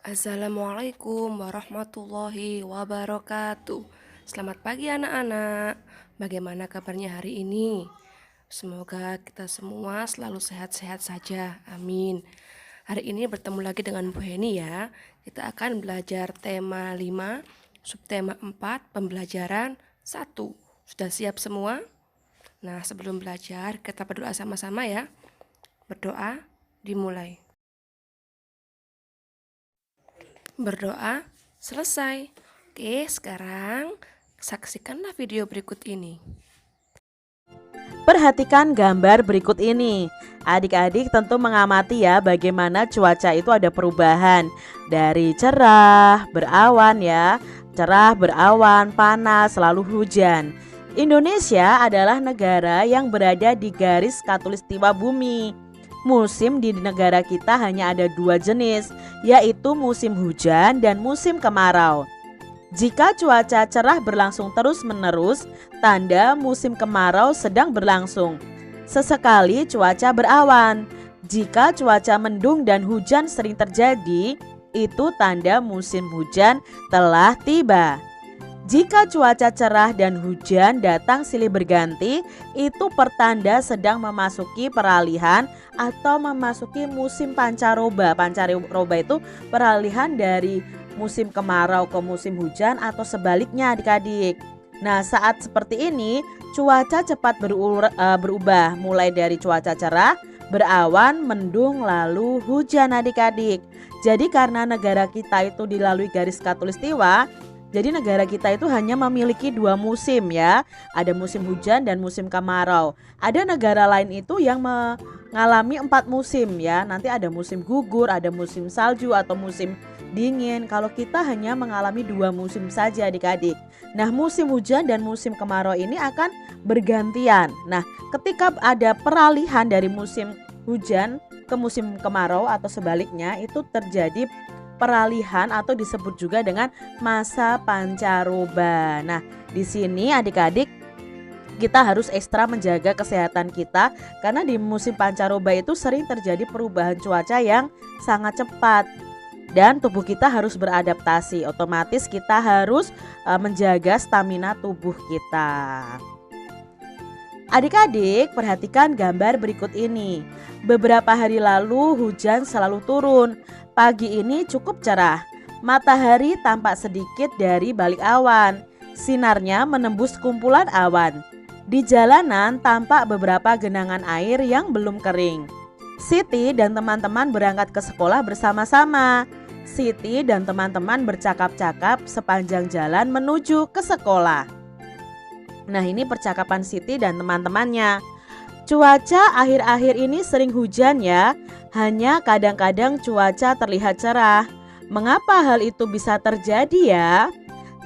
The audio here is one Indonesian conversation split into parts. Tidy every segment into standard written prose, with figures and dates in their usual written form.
Assalamualaikum warahmatullahi wabarakatuh. Selamat pagi anak-anak. Bagaimana kabarnya hari ini? Semoga kita semua selalu sehat-sehat saja. Amin. Hari ini bertemu lagi dengan Bu Heni ya. Kita akan belajar tema 5, subtema 4, pembelajaran 1. Sudah siap semua? Nah, sebelum belajar kita berdoa sama-sama ya. Berdoa dimulai. Berdoa selesai. Oke, sekarang saksikanlah video berikut ini. Perhatikan gambar berikut ini. Adik-adik tentu mengamati ya bagaimana cuaca itu ada perubahan dari cerah, berawan ya, cerah, berawan, panas, lalu hujan. Indonesia adalah negara yang berada di garis khatulistiwa bumi. Musim di negara kita hanya ada dua jenis, yaitu musim hujan dan musim kemarau. Jika cuaca cerah berlangsung terus-menerus, tanda musim kemarau sedang berlangsung. Sesekali cuaca berawan. Jika cuaca mendung dan hujan sering terjadi, itu tanda musim hujan telah tiba. Jika cuaca cerah dan hujan datang silih berganti, itu pertanda sedang memasuki peralihan atau memasuki musim pancaroba. Pancaroba itu peralihan dari musim kemarau ke musim hujan atau sebaliknya adik-adik. Nah, saat seperti ini cuaca cepat berubah mulai dari cuaca cerah, berawan, mendung, lalu hujan adik-adik. Jadi karena negara kita itu dilalui garis khatulistiwa, jadi negara kita itu hanya memiliki dua musim ya. Ada musim hujan dan musim kemarau. Ada negara lain itu yang mengalami 4 musim ya. Nanti ada musim gugur, ada musim salju atau musim dingin. Kalau kita hanya mengalami 2 musim saja adik-adik. Nah, musim hujan dan musim kemarau ini akan bergantian. Nah, ketika ada peralihan dari musim hujan ke musim kemarau atau sebaliknya, itu terjadi peralihan atau disebut juga dengan masa pancaroba. Nah, di sini adik-adik kita harus ekstra menjaga kesehatan kita karena di musim pancaroba itu sering terjadi perubahan cuaca yang sangat cepat dan tubuh kita harus beradaptasi. Otomatis kita harus menjaga stamina tubuh kita. Adik-adik, perhatikan gambar berikut ini. Beberapa hari lalu hujan selalu turun. Pagi ini cukup cerah. Matahari tampak sedikit dari balik awan. Sinarnya menembus kumpulan awan. Di jalanan tampak beberapa genangan air yang belum kering. Siti dan teman-teman berangkat ke sekolah bersama-sama. Siti dan teman-teman bercakap-cakap sepanjang jalan menuju ke sekolah. Nah, ini percakapan Siti dan teman-temannya. Cuaca akhir-akhir ini sering hujan ya. Hanya kadang-kadang cuaca terlihat cerah. Mengapa hal itu bisa terjadi ya?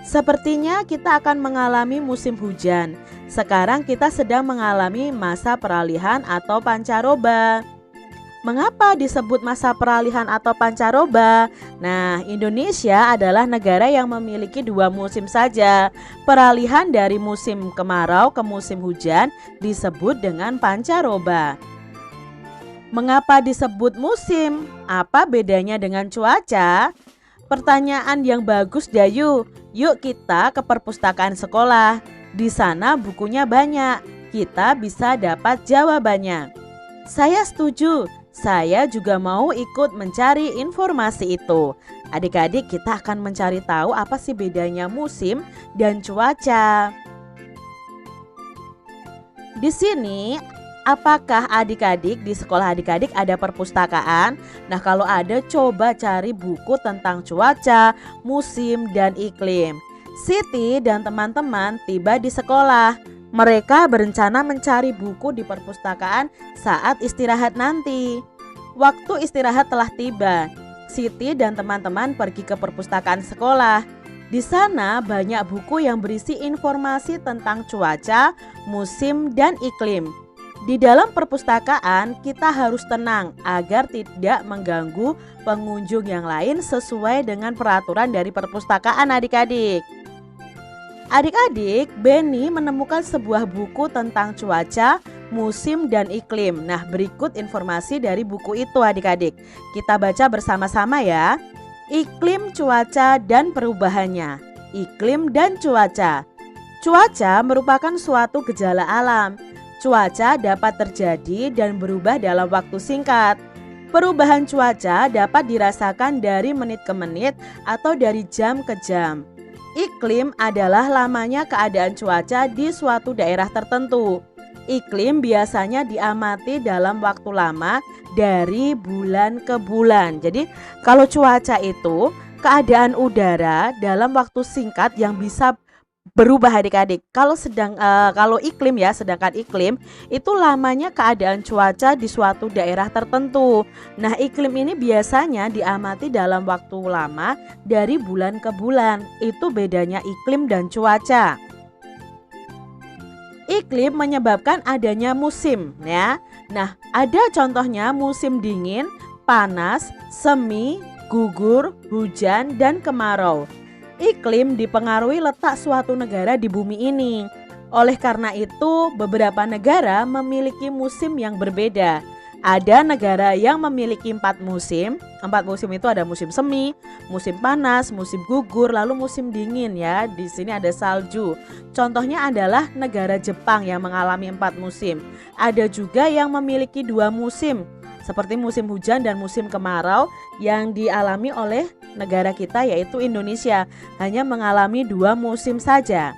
Sepertinya kita akan mengalami musim hujan. Sekarang kita sedang mengalami masa peralihan atau pancaroba. Mengapa disebut masa peralihan atau pancaroba? Nah, Indonesia adalah negara yang memiliki 2 musim saja. Peralihan dari musim kemarau ke musim hujan disebut dengan pancaroba. Mengapa disebut musim? Apa bedanya dengan cuaca? Pertanyaan yang bagus Dayu. Yuk kita ke perpustakaan sekolah. Di sana bukunya banyak. Kita bisa dapat jawabannya. Saya setuju. Saya juga mau ikut mencari informasi itu. Adik-adik, kita akan mencari tahu apa sih bedanya musim dan cuaca. Di sini, apakah adik-adik di sekolah adik-adik ada perpustakaan? Nah, kalau ada coba cari buku tentang cuaca, musim, dan iklim. Siti dan teman-teman tiba di sekolah. Mereka berencana mencari buku di perpustakaan saat istirahat nanti. Waktu istirahat telah tiba. Siti dan teman-teman pergi ke perpustakaan sekolah. Di sana banyak buku yang berisi informasi tentang cuaca, musim, dan iklim. Di dalam perpustakaan kita harus tenang agar tidak mengganggu pengunjung yang lain sesuai dengan peraturan dari perpustakaan adik-adik. Adik-adik, Benny menemukan sebuah buku tentang cuaca, musim, dan iklim. Nah, berikut informasi dari buku itu adik-adik. Kita baca bersama-sama ya. Iklim, cuaca, dan perubahannya. Iklim dan cuaca. Cuaca merupakan suatu gejala alam. Cuaca dapat terjadi dan berubah dalam waktu singkat. Perubahan cuaca dapat dirasakan dari menit ke menit atau dari jam ke jam. Iklim adalah lamanya keadaan cuaca di suatu daerah tertentu. Iklim biasanya diamati dalam waktu lama dari bulan ke bulan. Jadi kalau cuaca itu keadaan udara dalam waktu singkat yang bisa berubah adik-adik. Kalau iklim ya, sedangkan iklim itu lamanya keadaan cuaca di suatu daerah tertentu. Nah, iklim ini biasanya diamati dalam waktu lama dari bulan ke bulan. Itu bedanya iklim dan cuaca. Iklim menyebabkan adanya musim ya. Nah, ada contohnya musim dingin, panas, semi, gugur, hujan, dan kemarau. Iklim dipengaruhi letak suatu negara di bumi ini. Oleh karena itu, beberapa negara memiliki musim yang berbeda. Ada negara yang memiliki 4 musim. 4 musim itu ada musim semi, musim panas, musim gugur, lalu musim dingin ya. Di sini ada salju. Contohnya adalah negara Jepang yang mengalami 4 musim. Ada juga yang memiliki 2 musim, seperti musim hujan dan musim kemarau yang dialami oleh negara kita yaitu Indonesia. Hanya mengalami 2 musim saja.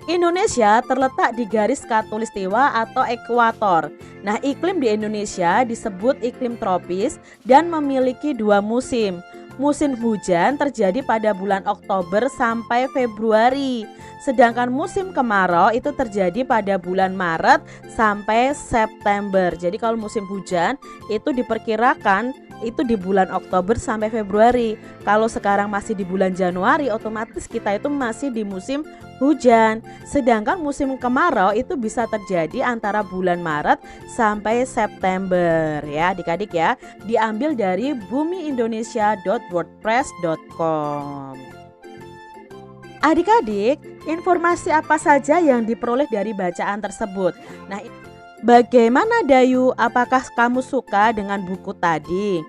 Indonesia terletak di garis khatulistiwa atau ekuator. Nah, iklim di Indonesia disebut iklim tropis dan memiliki 2 musim. Musim hujan terjadi pada bulan Oktober sampai Februari. Sedangkan musim kemarau itu terjadi pada bulan Maret sampai September. Jadi kalau musim hujan itu diperkirakan itu di bulan Oktober sampai Februari. Kalau sekarang masih di bulan Januari, otomatis kita itu masih di musim hujan. Sedangkan musim kemarau itu bisa terjadi antara bulan Maret sampai September ya adik-adik ya. Diambil dari bumiindonesia.wordpress.com. Adik-adik, informasi apa saja yang diperoleh dari bacaan tersebut? Nah, bagaimana Dayu? Apakah kamu suka dengan buku tadi?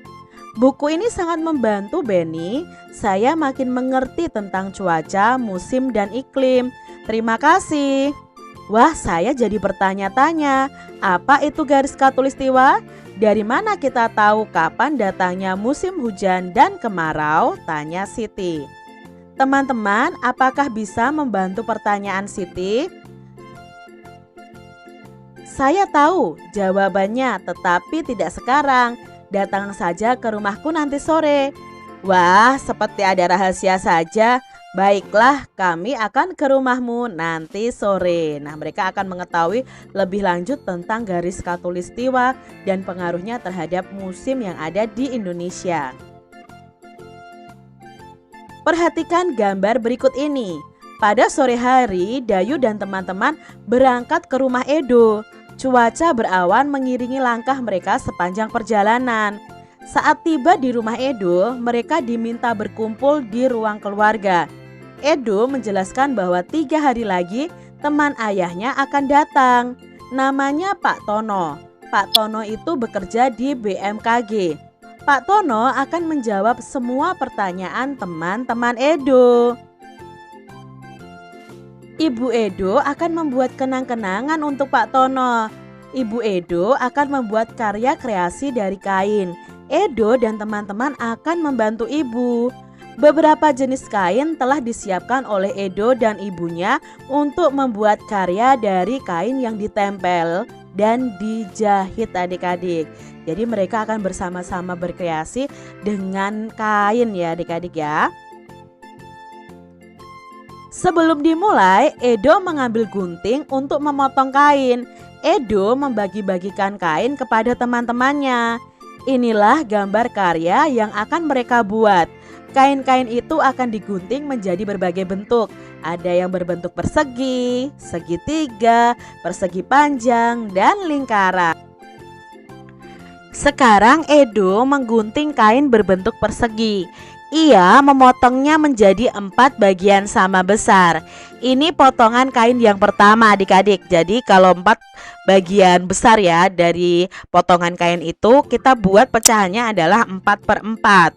Buku ini sangat membantu Beni. Saya makin mengerti tentang cuaca, musim, dan iklim. Terima kasih. Wah, saya jadi bertanya-tanya. Apa itu garis khatulistiwa? Dari mana kita tahu kapan datangnya musim hujan dan kemarau? Tanya Siti. Teman-teman, apakah bisa membantu pertanyaan Siti? Saya tahu jawabannya, tetapi tidak sekarang. Datang saja ke rumahku nanti sore. Wah, seperti ada rahasia saja. Baiklah, kami akan ke rumahmu nanti sore. Nah, mereka akan mengetahui lebih lanjut tentang garis khatulistiwa dan pengaruhnya terhadap musim yang ada di Indonesia. Perhatikan gambar berikut ini. Pada sore hari, Dayu dan teman-teman berangkat ke rumah Edo. Cuaca berawan mengiringi langkah mereka sepanjang perjalanan. Saat tiba di rumah Edo, mereka diminta berkumpul di ruang keluarga. Edo menjelaskan bahwa 3 hari lagi teman ayahnya akan datang. Namanya Pak Tono. Pak Tono itu bekerja di BMKG. Pak Tono akan menjawab semua pertanyaan teman-teman Edo. Ibu Edo akan membuat kenang-kenangan untuk Pak Tono. Ibu Edo akan membuat karya kreasi dari kain. Edo dan teman-teman akan membantu ibu. Beberapa jenis kain telah disiapkan oleh Edo dan ibunya untuk membuat karya dari kain yang ditempel dan dijahit adik-adik. Jadi mereka akan bersama-sama berkreasi dengan kain ya adik-adik ya. Sebelum dimulai, Edo mengambil gunting untuk memotong kain. Edo membagi-bagikan kain kepada teman-temannya. Inilah gambar karya yang akan mereka buat. Kain-kain itu akan digunting menjadi berbagai bentuk. Ada yang berbentuk persegi, segitiga, persegi panjang, dan lingkaran. Sekarang Edo menggunting kain berbentuk persegi. Ia memotongnya menjadi 4 bagian sama besar. Ini potongan kain yang pertama adik-adik. Jadi kalau 4 bagian besar ya dari potongan kain itu, kita buat pecahannya adalah 4/4.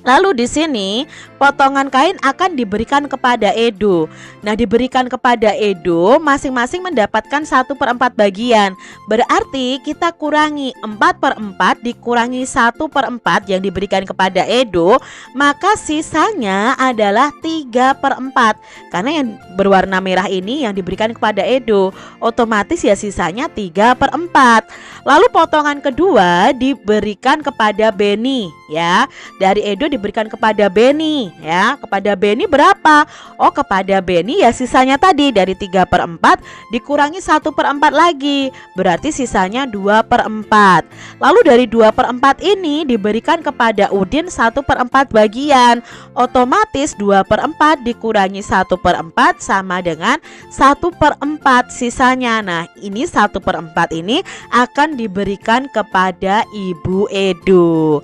Lalu di sini potongan kain akan diberikan kepada Edo. Nah, diberikan kepada Edo masing-masing mendapatkan 1/4 bagian. Berarti kita kurangi 4/4 dikurangi 1/4 yang diberikan kepada Edo, maka sisanya adalah 3/4. Karena yang berwarna merah ini yang diberikan kepada Edo, otomatis ya sisanya 3/4. Lalu potongan kedua diberikan kepada Beni ya. Dari Edo diberikan kepada Beni ya. Kepada Beni berapa? Oh, kepada Beni ya sisanya tadi dari 3/4 dikurangi 1/4 lagi, berarti sisanya 2/4. Lalu dari 2/4 ini diberikan kepada Udin 1/4 bagian, otomatis 2/4 dikurangi 1/4 sama dengan 1/4 sisanya. Nah, ini 1/4 ini akan diberikan kepada Ibu Edo.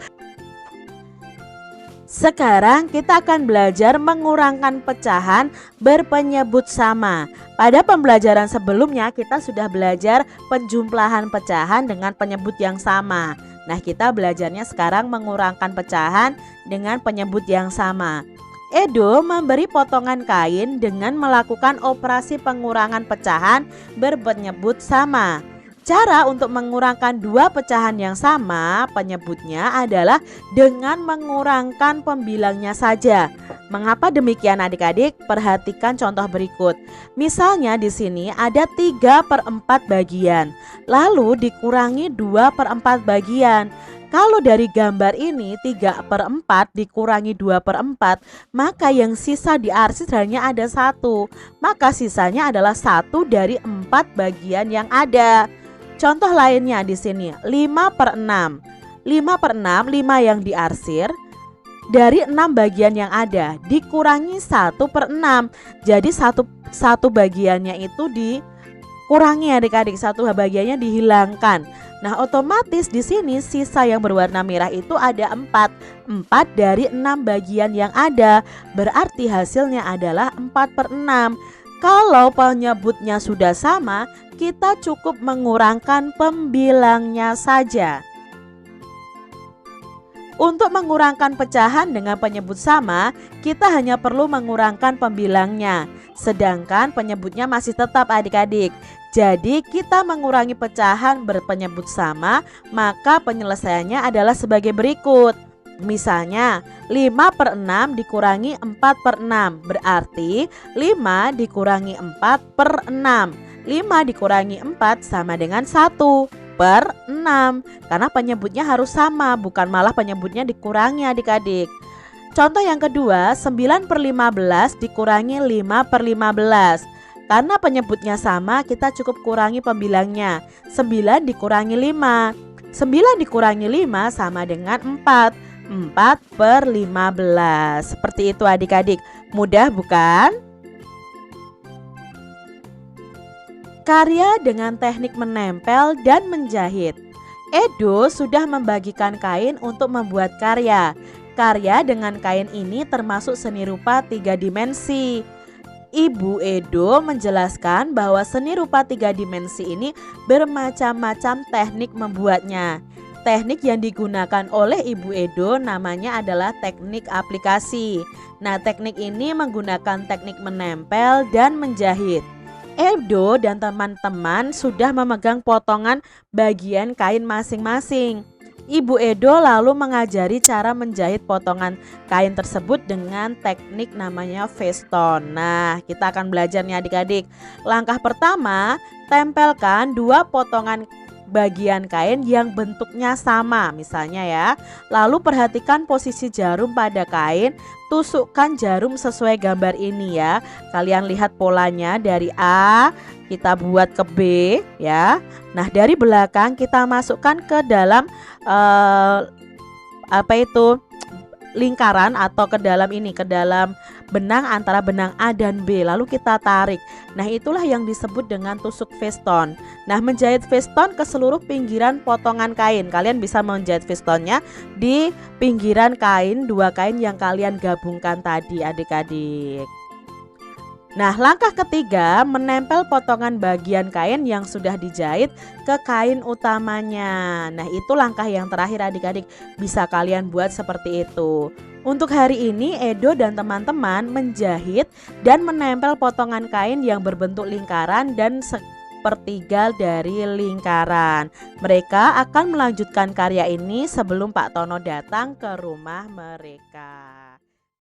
Sekarang kita akan belajar mengurangkan pecahan berpenyebut sama. Pada pembelajaran sebelumnya kita sudah belajar penjumlahan pecahan dengan penyebut yang sama. Nah, kita belajarnya sekarang mengurangkan pecahan dengan penyebut yang sama. Edo memberi potongan kain dengan melakukan operasi pengurangan pecahan berpenyebut sama. Cara untuk mengurangkan dua pecahan yang sama penyebutnya adalah dengan mengurangkan pembilangnya saja. Mengapa demikian adik-adik? Perhatikan contoh berikut. Misalnya di sini ada 3/4 bagian, lalu dikurangi 2/4 bagian. Kalau dari gambar ini 3/4 dikurangi 2/4, maka yang sisa diarsir hanya ada 1. Maka sisanya adalah 1 dari 4 bagian yang ada. Contoh lainnya di sini 5/6. 5/6, 5 yang diarsir dari 6 bagian yang ada dikurangi 1/6. Jadi satu bagiannya itu dikurangi adik-adik, satu bagiannya dihilangkan. Nah, otomatis di sini sisa yang berwarna merah itu ada 4. 4 dari 6 bagian yang ada, berarti hasilnya adalah 4/6. Kalau penyebutnya sudah sama, kita cukup mengurangkan pembilangnya saja. Untuk mengurangkan pecahan dengan penyebut sama, kita hanya perlu mengurangkan pembilangnya, sedangkan penyebutnya masih tetap adik-adik. Jadi kita mengurangi pecahan berpenyebut sama, maka penyelesaiannya adalah sebagai berikut. Misalnya 5/6 dikurangi 4/6, berarti 5 dikurangi 4/6. 5 dikurangi 4 sama dengan 1/6. Karena penyebutnya harus sama, bukan malah penyebutnya dikurangi adik-adik. Contoh yang kedua, 9/15 dikurangi 5/15. Karena penyebutnya sama, kita cukup kurangi pembilangnya. 9 dikurangi 5. 9 dikurangi 5 sama dengan 4. 4/15. Seperti itu adik-adik. Mudah bukan? Karya dengan teknik menempel dan menjahit. Edo sudah membagikan kain untuk membuat karya. Karya dengan kain ini termasuk seni rupa 3 dimensi. Ibu Edo menjelaskan bahwa seni rupa 3 dimensi ini bermacam-macam teknik membuatnya. Teknik yang digunakan oleh Ibu Edo namanya adalah teknik aplikasi. Nah, teknik ini menggunakan teknik menempel dan menjahit. Edo dan teman-teman sudah memegang potongan bagian kain masing-masing. Ibu Edo lalu mengajari cara menjahit potongan kain tersebut dengan teknik namanya veston. Nah, kita akan belajar nih adik-adik. Langkah pertama, tempelkan 2 potongan bagian kain yang bentuknya sama misalnya ya. Lalu perhatikan posisi jarum pada kain, tusukkan jarum sesuai gambar ini ya. Kalian lihat polanya dari A kita buat ke B ya. Nah, dari belakang kita masukkan ke dalam lingkaran atau ke dalam benang antara benang A dan B, lalu kita tarik. Nah, itulah yang disebut dengan tusuk veston. Nah, menjahit veston ke seluruh pinggiran potongan kain. Kalian bisa menjahit vestonnya di pinggiran kain, 2 kain yang kalian gabungkan tadi adik-adik. Nah, langkah ketiga, menempel potongan bagian kain yang sudah dijahit ke kain utamanya. Nah, itu langkah yang terakhir adik-adik. Bisa kalian buat seperti itu. Untuk hari ini Edo dan teman-teman menjahit dan menempel potongan kain yang berbentuk lingkaran dan sepertiga dari lingkaran. Mereka akan melanjutkan karya ini sebelum Pak Tono datang ke rumah mereka.